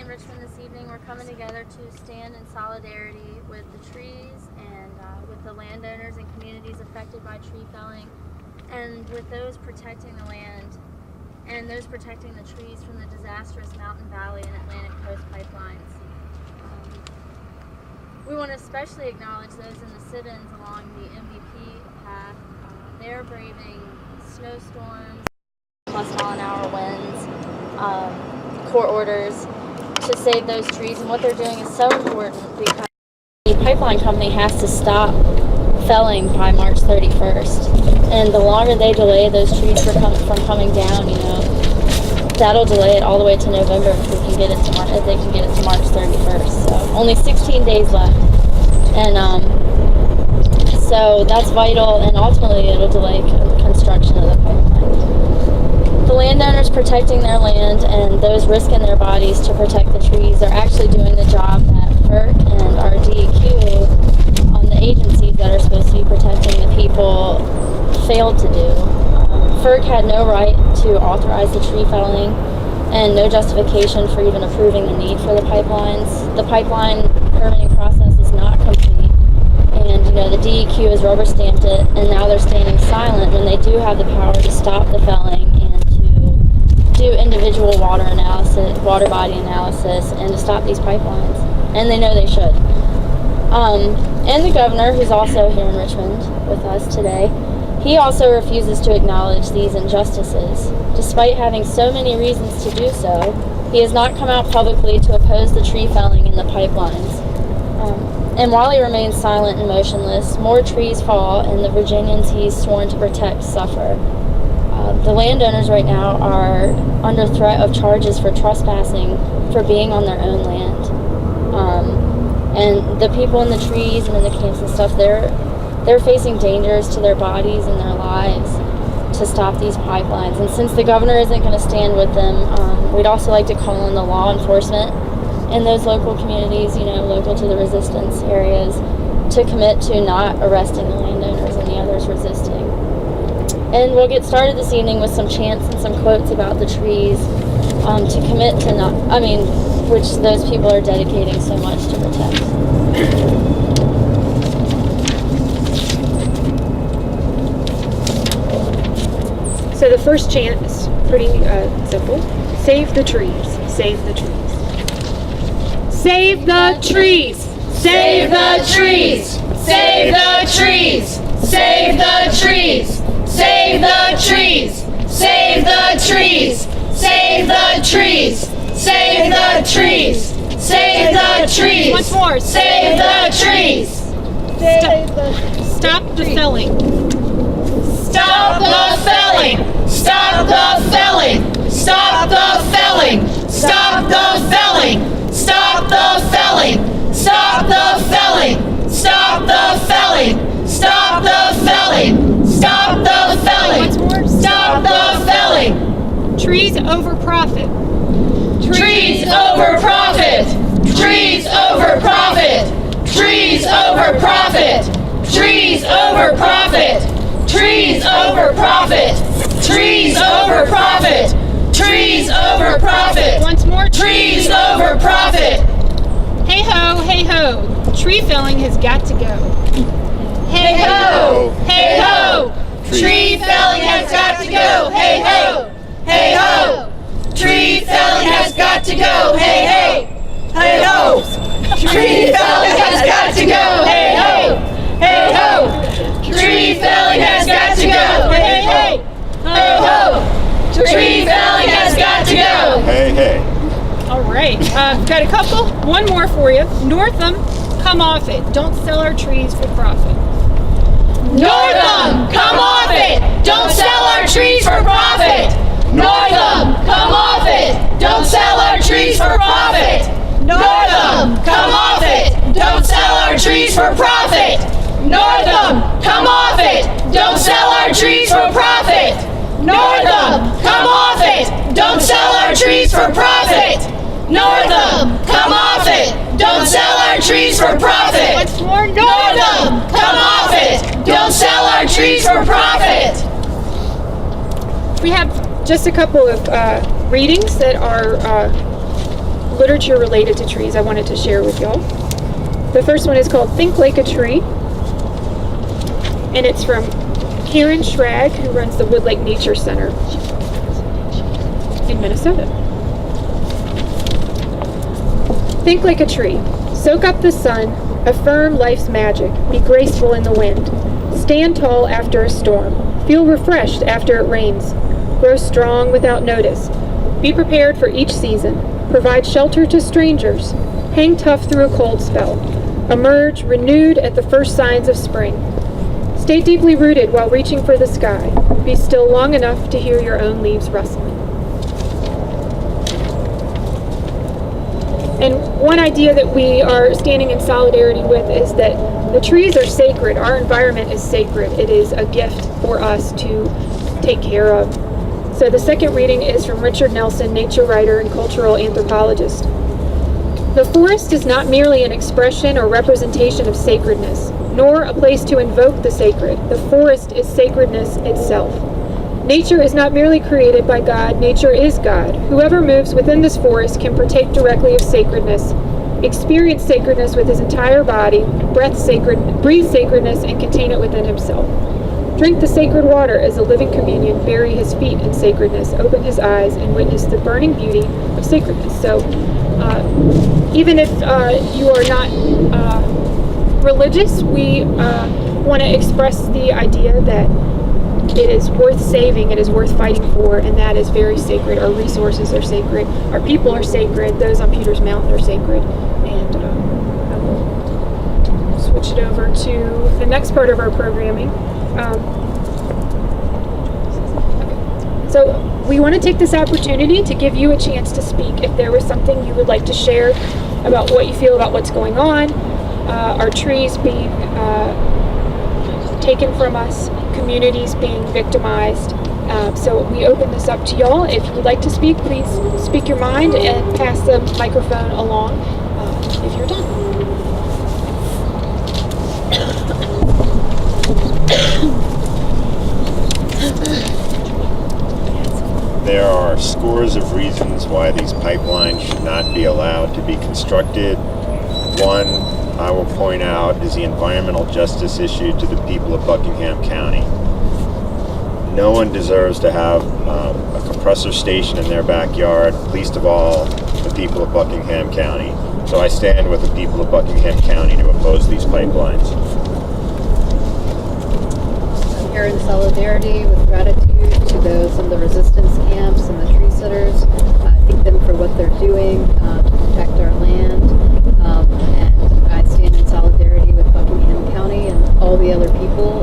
in Richmond this evening. We're coming together to stand in solidarity with the trees and with the landowners and communities affected by tree felling, and with those protecting the land and those protecting the trees from the disastrous Mountain Valley and Atlantic Coast pipelines. We want to especially acknowledge those in the sit-ins along the MVP path. They're braving snowstorms, +mile-an-hour winds, court orders to save those trees, and what they're doing is so important because the pipeline company has to stop felling by March 31st, and the longer they delay those trees from coming down, that'll delay it all the way to November if they can get it to March 31st. So only 16 days left, and so that's vital, and ultimately it'll delay construction of the pipeline. The landowners protecting their land and those risking their bodies to protect the trees are actually doing the job that FERC and our DEQ, the agencies that are supposed to be protecting the people, failed to do. FERC had no right to authorize the tree felling and no justification for even approving the need for the pipelines. The pipeline permitting process is not complete, and the DEQ has rubber stamped it, and now they're standing silent when they do have the power to stop the felling and to do individual water body analysis, and to stop these pipelines, and they know they should. And the governor, who's also here in Richmond with us today, he also refuses to acknowledge these injustices. Despite having so many reasons to do so, he has not come out publicly to oppose the tree felling in the pipelines. And while he remains silent and motionless, more trees fall, and the Virginians he's sworn to protect suffer. The landowners right now are under threat of charges for trespassing for being on their own land. And the people in the trees and in the camps and stuff, they're facing dangers to their bodies and their lives to stop these pipelines. And since the governor isn't going to stand with them, we'd also like to call on the law enforcement in those local communities, local to the resistance areas, to commit to not arresting the landowners and the others resisting. And we'll get started this evening with some chants and some quotes about the trees to commit to which those people are dedicating so much to protect. So the first chant is pretty simple. Save the trees, save the trees. Save the trees, save the trees, save the trees, save the trees, save the trees, save the trees, save the trees, save the trees, save the trees. Once more, save the trees. Stop the felling. Stop the felling. Stop the felling. Stop the felling. Stop the felling. Stop the felling. Stop the felling. Stop the felling. Stop the felling. Stop the felling. Once more. Stop the felling. Trees over profit. Trees over profit. Trees over profit. Trees over profit. Trees over profit. Trees over profit. Trees over profit. Trees over profit. Once more. Trees over profit. Hey ho, hey ho. Tree felling has got to go. Hey ho, hey ho. Tree felling has got to go. Hey ho, hey ho. Tree felling has got to go. Hey hey, hey ho. Tree felling has got to go. Hey ho, hey ho. Tree felling has got to go. Hey hey, hey ho. Tree felling has got to go. Hey hey. All right, got a couple. One more for you. Northam, come off it. Don't sell our trees for profit. Northam, come off it. Don't sell our trees for profit. Northam, come off it. Don't sell our trees for profit. Northam, come off it. Don't sell our trees for profit. Northam, come off it. Don't sell our trees for profit. Northam, come off it. Don't sell our trees for profit. Northam, come off it. Don't sell our trees for profit. Once more. Northam, come off it. Don't sell our trees for profit. We have just a couple of readings that are literature related to trees I wanted to share with y'all. The first one is called Think Like a Tree, and it's from Karen Schrag, who runs the Wood Lake Nature Center in Minnesota. Think like a tree. Soak up the sun. Affirm life's magic. Be graceful in the wind. Stand tall after a storm. Feel refreshed after it rains. Grow strong without notice. Be prepared for each season. Provide shelter to strangers. Hang tough through a cold spell. Emerge renewed at the first signs of spring. Stay deeply rooted while reaching for the sky. Be still long enough to hear your own leaves rustling. And one idea that we are standing in solidarity with is that the trees are sacred. Our environment is sacred. It is a gift for us to take care of. So the second reading is from Richard Nelson, nature writer and cultural anthropologist. The forest is not merely an expression or representation of sacredness, nor a place to invoke the sacred. The forest is sacredness itself. Nature is not merely created by God, nature is God. Whoever moves within this forest can partake directly of sacredness, experience sacredness with his entire body, breathe sacredness, and contain it within himself. Drink the sacred water as a living communion, bury his feet in sacredness, open his eyes, and witness the burning beauty of sacredness. So, even if you are not religious, we want to express the idea that it is worth saving, it is worth fighting for, and that is very sacred. Our resources are sacred, our people are sacred, those on Peter's Mountain are sacred, and I will switch it over to the next part of our programming. So we want to take this opportunity to give you a chance to speak. If there was something you would like to share about what you feel about what's going on, our trees being taken from us, communities being victimized. So we open this up to y'all. If you would like to speak, please speak your mind and pass the microphone along if you're done. There are scores of reasons why these pipelines should not be allowed to be constructed. One, I will point out, is the environmental justice issue to the people of Buckingham County. No one deserves to have a compressor station in their backyard, least of all the people of Buckingham County. So I stand with the people of Buckingham County to oppose these pipelines. I'm here in solidarity with gratitude to those in the resistance camps and the tree sitters. I thank them for what they're doing to protect our land. And I stand in solidarity with Buckingham County and all the other people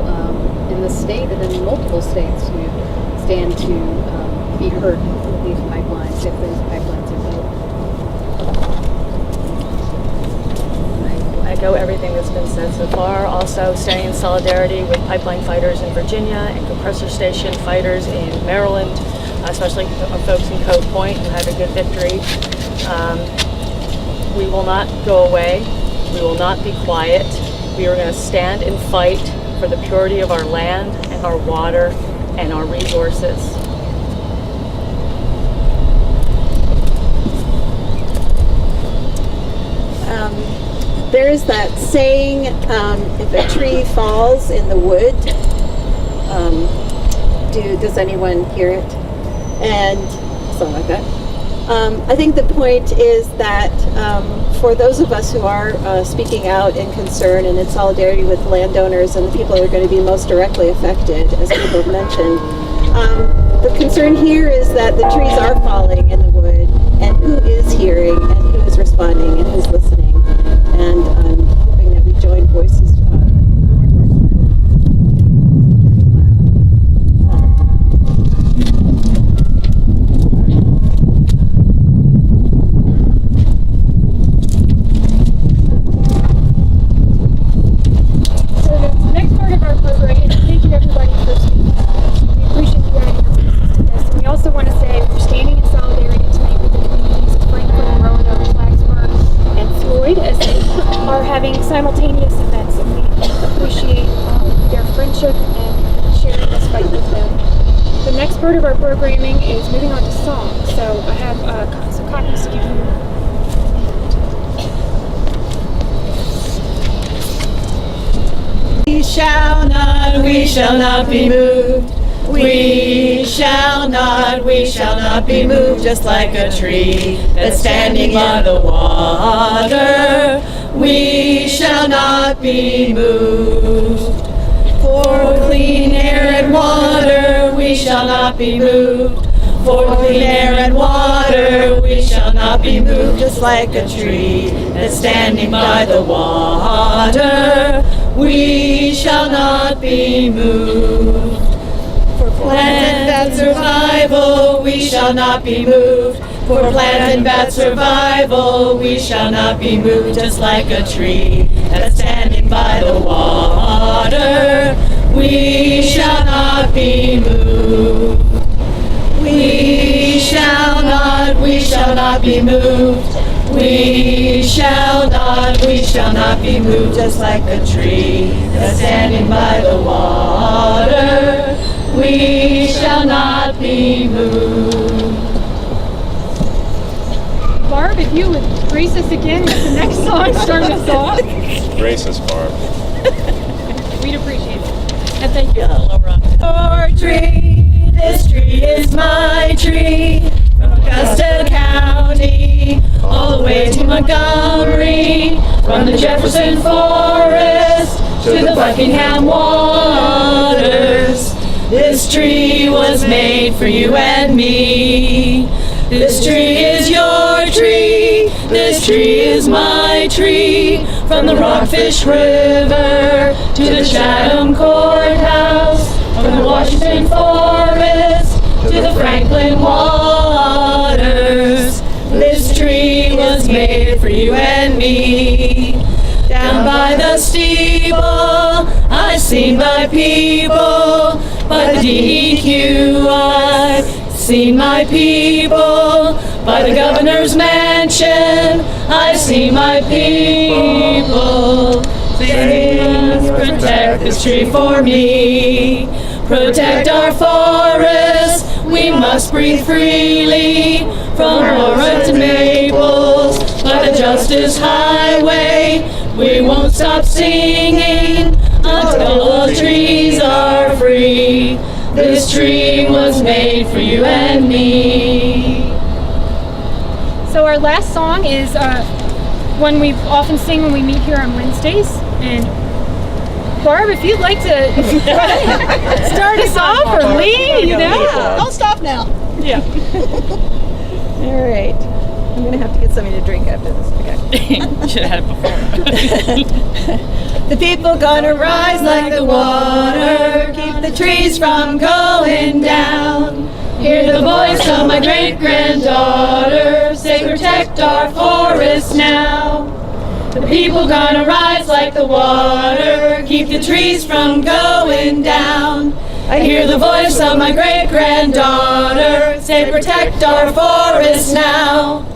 in the state and in multiple states who stand to be hurt with these pipelines if those pipelines are built. I echo everything that's been said so far. Also standing in solidarity with pipeline fighters in Virginia and compressor station fighters in Maryland, especially folks in Cove Point who had a good victory. We will not go away. We will not be quiet. We are going to stand and fight for the purity of our land and our water and our resources. There is that saying, if a tree falls in the wood, does anyone hear it? And something like that. I think the point is that for those of us who are speaking out in concern and in solidarity with landowners and the people who are going to be most directly affected, as people have mentioned, the concern here is that the trees are falling in the wood, and who is hearing, and who is responding, and who's listening. And I'm hoping that we join voices more and more people. So the next part of our program, and thank you everybody for speaking. We appreciate you adding your voices to this. And we also want to say we're standing in solidarity tonight with the communities of Frankfurt, Roanoke, Blacksburg, and Floyd as they are having simultaneous events, and we appreciate their friendship and sharing this fight with them. The next part of our programming is moving on to song. So I have some copies to give you We shall not be moved. We shall not be moved, just like a tree that's standing by the water. We shall not be moved. For clean air and water, we shall not be moved. For clean air and water, we shall not be moved, just like a tree that's standing by the water. We shall not be moved. For plant and bat survival, we shall not be moved. For plant and bat survival, we shall not be moved, just like a tree that's standing by the water. We shall not be moved. We shall not be moved. We shall not be moved, just like a tree that's standing by the water. We shall not be moved. Barb, if you would grace us again with the next song, starting us off, Grace us, Barb. we'd appreciate it. And thank you. Your tree, this tree is my tree. From Augusta County, all the way to Montgomery. From the Jefferson Forest to the Buckingham waters. This tree was made for you and me. This tree is your tree. This tree is my tree. From the Rockfish River to the Chatham Courthouse. From the Washington Forest to the Franklin waters. This tree was made for you and me. Down by the steeple, I seen my people. By the DEQ, I seen my people. By the governor's mansion, I see my people. Please protect this tree for me. Protect our forests. We must breathe freely. From Aurora to Maples, by the Justice Highway, we won't stop singing until all the trees are free. This tree was made for you and me. So our last song is one we often sing when we meet here on Wednesdays. And Barb, if you'd like to start us off or lead, you know. Don't stop now. Yeah. All right. I'm going to have to get something to drink after this. Okay. Should have had it before. The people gonna rise like the water, keep the trees from going down. Hear the voice of my great-granddaughter say, protect our forests now. The people gonna rise like the water, keep the trees from going down. I hear the voice of my great-granddaughter say, protect our forests now.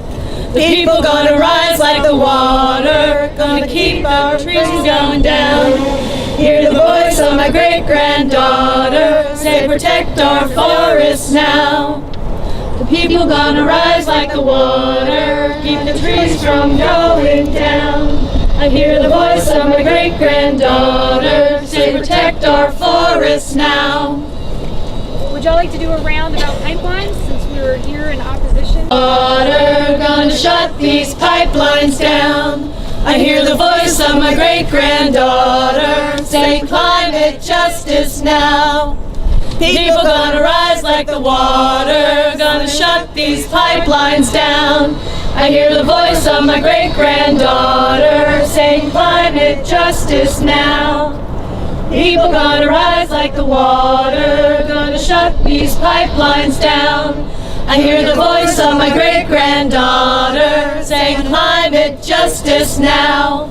The people gonna rise like the water, gonna keep our trees going down. Hear the voice of my great-granddaughter say, protect our forests now. The people gonna rise like the water, keep the trees from going down. I hear the voice of my great-granddaughter say, protect our forests now. Would y'all like to do a round about pipelines since we were here in opposition? Water gonna shut these pipelines down. I hear the voice of my great-granddaughter saying climate justice now. People gonna rise like the water, gonna shut these pipelines down. I hear the voice of my great-granddaughter saying climate justice now. People gonna rise like the water, gonna shut these pipelines down. I hear the voice of my great-granddaughter saying climate justice now.